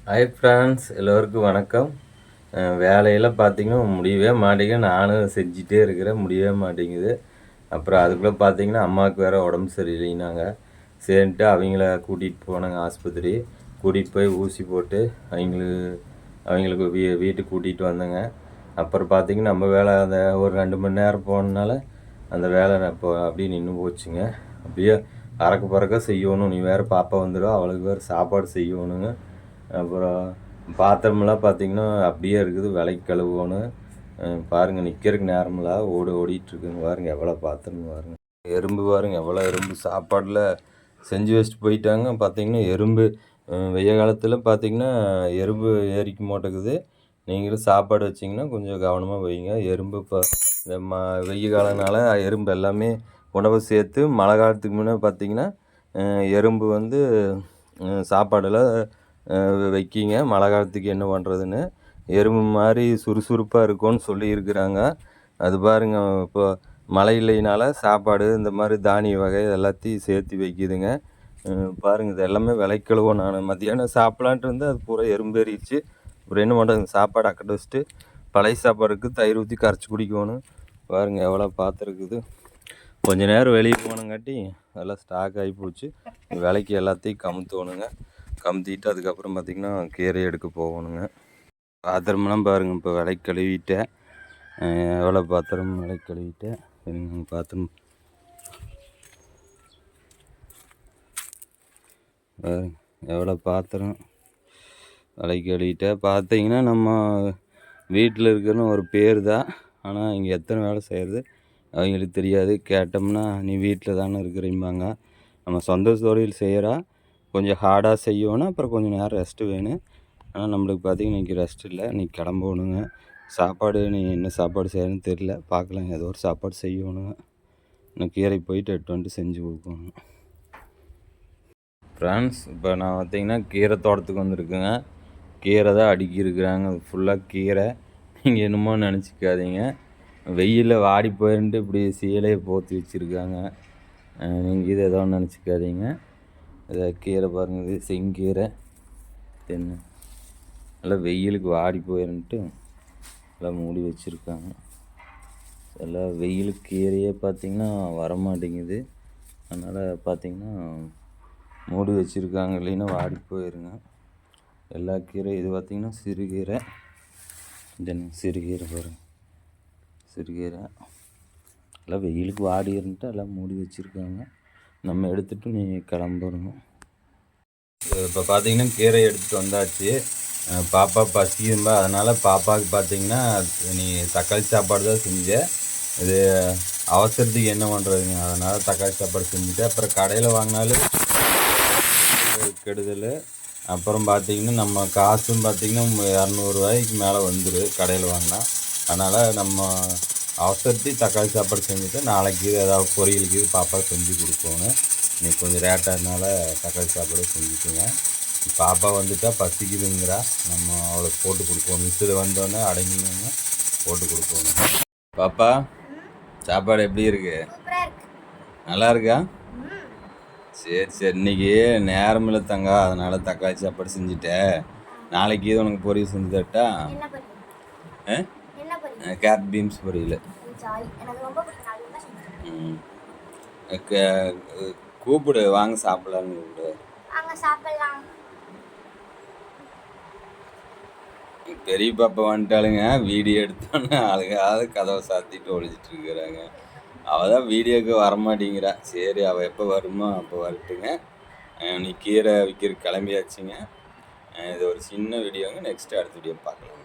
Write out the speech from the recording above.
Hi friends, எல்லோருக்கும் வணக்கம். வேலையெல்லாம் பார்த்தீங்கன்னா முடியவே மாட்டேங்குது. நானும் செஞ்சுட்டே இருக்கிறேன், முடியவே மாட்டேங்குது. அப்புறம் அதுக்குள்ளே பார்த்தீங்கன்னா அம்மாவுக்கு வேறு உடம்பு சரியில்லைனாங்க. சரின்ட்டு அவங்கள கூட்டிகிட்டு போனாங்க ஆஸ்பத்திரி. கூட்டிகிட்டு போய் ஊசி போட்டு அவங்களுக்கு வீட்டுக்கு கூட்டிகிட்டு வந்தேங்க. அப்புறம் பார்த்தீங்கன்னா நம்ம வேலை அந்த ஒரு 2 மணி நேரம் போனதுனால அந்த வேலை இப்போ அப்படியே நின்று போச்சுங்க. அப்படியே அறக்க பறக்க செய்யணும். நீ வேறு பாப்பா வந்துடும், அவளுக்கு வேறு சாப்பாடு செய்யணுங்க. அப்புறம் பாத்திரமெல்லாம் பார்த்தீங்கன்னா அப்படியே இருக்குது, விலைக்கு கழுவணும். பாருங்கள், நிற்கிறதுக்கு நேரமில்ல, ஓடிட்டுருக்குங்க. பாருங்கள் எவ்வளோ பாத்திரம்னு பாருங்கள். எறும்பு பாருங்கள், எவ்வளோ எறும்பு சாப்பாடில் செஞ்சு வச்சுட்டு போயிட்டாங்க. பார்த்தீங்கன்னா எறும்பு வெய்ய காலத்தில் பார்த்தீங்கன்னா எறும்பு ஏறிக்க மாட்டேங்குது. நீங்களும் சாப்பாடு வச்சிங்கன்னா கொஞ்சம் கவனமாக வைங்க. எறும்பு இப்போ இந்த வெய்ய காலனால எறும்பு எல்லாமே உணவை சேர்த்து மழை காலத்துக்கு முன்னே பார்த்தீங்கன்னா எறும்பு வந்து சாப்பாடெல்லாம் வைக்கிங்க. மழை காலத்துக்கு என்ன பண்ணுறதுன்னு எறும்பு மாதிரி சுறுசுறுப்பாக இருக்கும்னு சொல்லியிருக்கிறாங்க. அது பாருங்கள், இப்போ மழை இல்லைனால சாப்பாடு இந்த மாதிரி தானிய வகை எல்லாத்தையும் சேர்த்து வைக்கிதுங்க. பாருங்கள், இது எல்லாமே விளைக்கழுவோம். நான் மத்தியானம் சாப்பிட்லான்ட்டு இருந்து அது பூரா எறும்பேறிடுச்சு. அப்புறம் என்ன பண்ணுறது, சாப்பாடு அக்கட்ட வச்சுட்டு பழைய சாப்பாடுக்கு தயிர் ஊற்றி கரைச்சி குடிக்கணும். பாருங்கள் எவ்வளோ பார்த்துருக்குது. கொஞ்ச நேரம் வெளியே போனங்காட்டி அதெல்லாம் ஸ்டாக் ஆகி போச்சு. விலைக்கு எல்லாத்தையும் கமுத்தோணுங்க. கமுத்திட்டு அதுக்கப்புறம் பார்த்திங்கன்னா கீரை எடுக்க போகணுங்க. பாத்திரமெல்லாம் பாருங்கள், இப்போ விலைக்கு கழுவிட்டேன். எவ்வளோ பாத்திரம் விலைக்கு கழுவிட்டேன். பாத்திரம் எவ்வளோ பாத்திரம் விலைக்கு கழுவிட்டேன். பார்த்தீங்கன்னா நம்ம வீட்டில் இருக்கிறன்னு ஒரு பேர் தான், ஆனால் இங்கே எத்தனை வேலை செய்கிறது அவங்களுக்கு தெரியாது. கேட்டோம்னா நீ வீட்டில் தானே இருக்கிறீம்பாங்க. நம்ம சொந்த தொழில் செய்கிறா கொஞ்சம் ஹார்டாக செய்யணும். அப்புறம் கொஞ்சம் நேரம் ரெஸ்ட்டு வேணும். ஆனால் நம்மளுக்கு பார்த்திங்கன்னா இன்றைக்கி ரெஸ்ட் இல்லை. இன்றைக்கி கிளம்பணுங்க. சாப்பாடு நீ என்ன சாப்பாடு செய்யணும்னு தெரில, பார்க்கலாம். ஏதோ ஒரு சாப்பாடு செய்யணுங்க. நான் கீரை போயிட்டு 8 வந்துட்டு செஞ்சு கொடுக்கணும். ஃப்ரெண்ட்ஸ், இப்போ நான் பார்த்திங்கன்னா கீரை தோட்டத்துக்கு வந்துருக்குங்க. கீரை தான் அடுக்கியிருக்கிறாங்க, ஃபுல்லாக கீரை. நீங்கள் என்னமோ நினச்சிக்காதீங்க, வெயிலில் வாடி போயின்ட்டு இப்படி சீலையை போற்றி வச்சுருக்காங்க. நீங்கள் இது ஏதோ நினச்சிக்காதீங்க. இதை கீரை பாருங்கள், இது செங்கீரை. என்ன நல்லா வெயிலுக்கு வாடி போயிருந்துட்டு எல்லாம் மூடி வச்சுருக்காங்க. எல்லாம் வெயிலுக்கு கீரையே பார்த்திங்கன்னா வரமாட்டேங்குது. அதனால் பார்த்திங்கன்னா மூடி வச்சுருக்காங்க, இல்லைன்னா வாடி போயிருங்க எல்லா கீரை. இது பார்த்திங்கன்னா சிறுகீரை. தென் சிறுகீரை பாருங்கள், சிறுகீரை. எல்லாம் வெயிலுக்கு வாடி இருந்துட்டு எல்லாம் மூடி வச்சுருக்காங்க. நம்ம எடுத்துகிட்டு நீ கிளம்பணும். இப்போ பார்த்திங்கன்னா கீரை எடுத்துகிட்டு வந்தாச்சு. பாப்பா பசிக்கும்பா, அதனால் பாப்பாவுக்கு பார்த்திங்கன்னா நீ தக்காளி சாப்பாடு தான் செஞ்சேன். இது அவசரத்துக்கு என்ன பண்ணுறதுங்க, அதனால் தக்காளி சாப்பாடு செஞ்சுட்டு அப்புறம் கடையில் வாங்கினாலும் கெடுதல். அப்புறம் பார்த்திங்கன்னா நம்ம காசும் பார்த்திங்கன்னா 200 மேலே வந்துடும் கடையில் வாங்கினா. அதனால் நம்ம அவசரத்துக்கு தக்காளி சாப்பாடு செஞ்சுட்டு நாளைக்கு ஏதாவது பொரியலுக்கு பாப்பா செஞ்சு கொடுக்கணும். இன்றைக்கி கொஞ்சம் ரேட்டாகிறதுனால தக்காளி சாப்பாடு செஞ்சுட்டுங்க. பாப்பா வந்துட்டால் பசிக்குதுங்கிறா, நம்ம அவளுக்கு போட்டு கொடுப்போம். மிஸ்ஸில் வந்தோடனே அடங்கினோன்னு போட்டு கொடுப்போம். பாப்பா, சாப்பாடு எப்படி இருக்கு? நல்லா இருக்கா? சரி சரி, இன்றைக்கி நேரமில்லை தங்க, அதனால் தக்காளி சாப்பாடு செஞ்சுட்டேன். நாளைக்கு இது உனக்கு பொரியல் செஞ்சு தரட்டா? கேரட் பீன்ஸ் பொரியல். கூப்பிடு, வாங்க சாப்பிடலான்னு கூப்பிடு. பெரிய பாப்பா வந்துட்டாளுங்க. வீடியோ எடுத்தோன்னே ஆளுக்காவது கதவை சாத்திட்டு ஒழிச்சிட்டு இருக்கிறாங்க. அவள் தான் வீடியோவுக்கு வரமாட்டேங்கிறா. சரி, அவள் எப்போ வருமோ அப்போ வரட்டுங்க. நீ கீரை விற்கிற கிளம்பியாச்சுங்க. இது ஒரு சின்ன வீடியோங்க. நெக்ஸ்ட்டு அடுத்த வீடியோ பார்க்கலாம்.